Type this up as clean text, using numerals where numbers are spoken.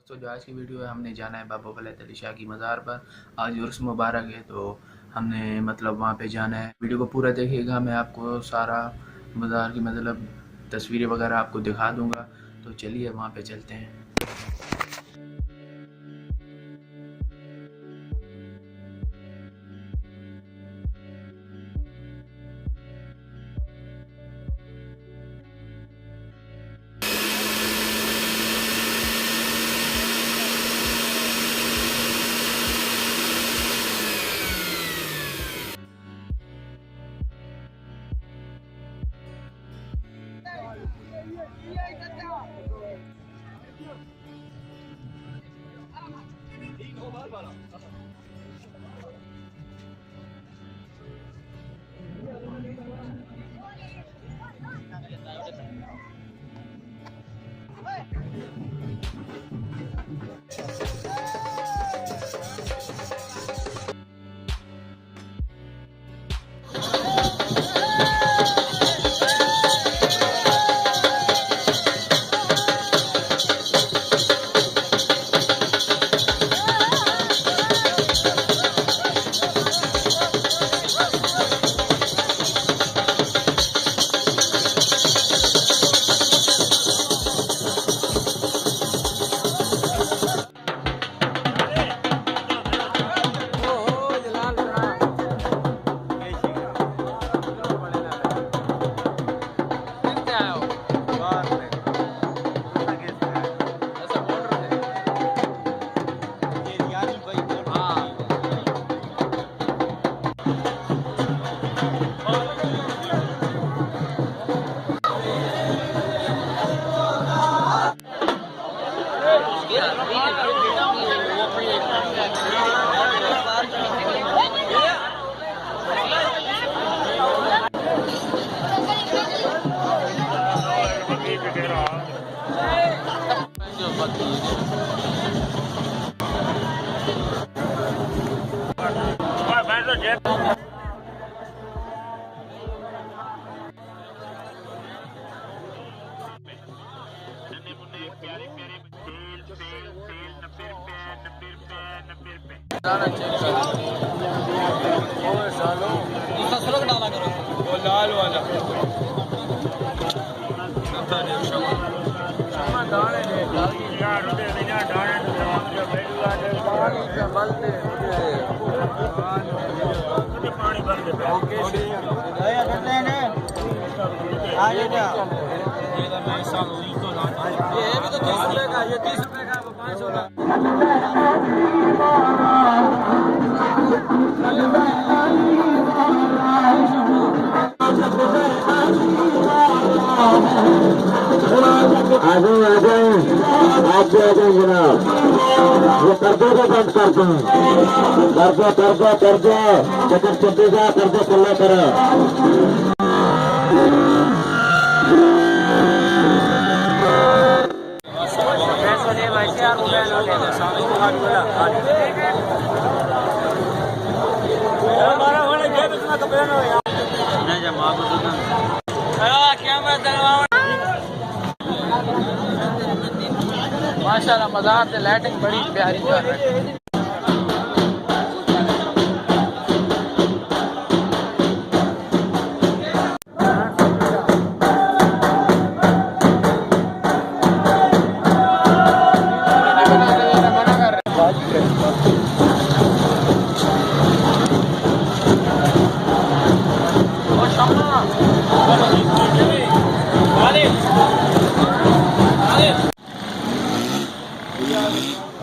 तो जो आज की वीडियो है, हमने जाना है बाबा वलीद अली शाह की मज़ार पर। आज उर्स मुबारक है तो हमने वहाँ पे जाना है। वीडियो को पूरा देखिएगा, मैं आपको सारा मज़ार की तस्वीरें वगैरह आपको दिखा दूँगा। तो चलिए वहाँ पे चलते हैं। डाला करो वो लाल वाला ये भी तो 30 रुपए का, ये 30 रुपए का, 500 का। आ जाए आप भी आ जाए जनाब। ये कर्जे को बंद कर दो, कर्जे चक्कर चलेगा, कर्जे चलना करो। माशाल्लाह मज़ार से लाइटिंग बड़ी प्यारी कर रही है। Yeah.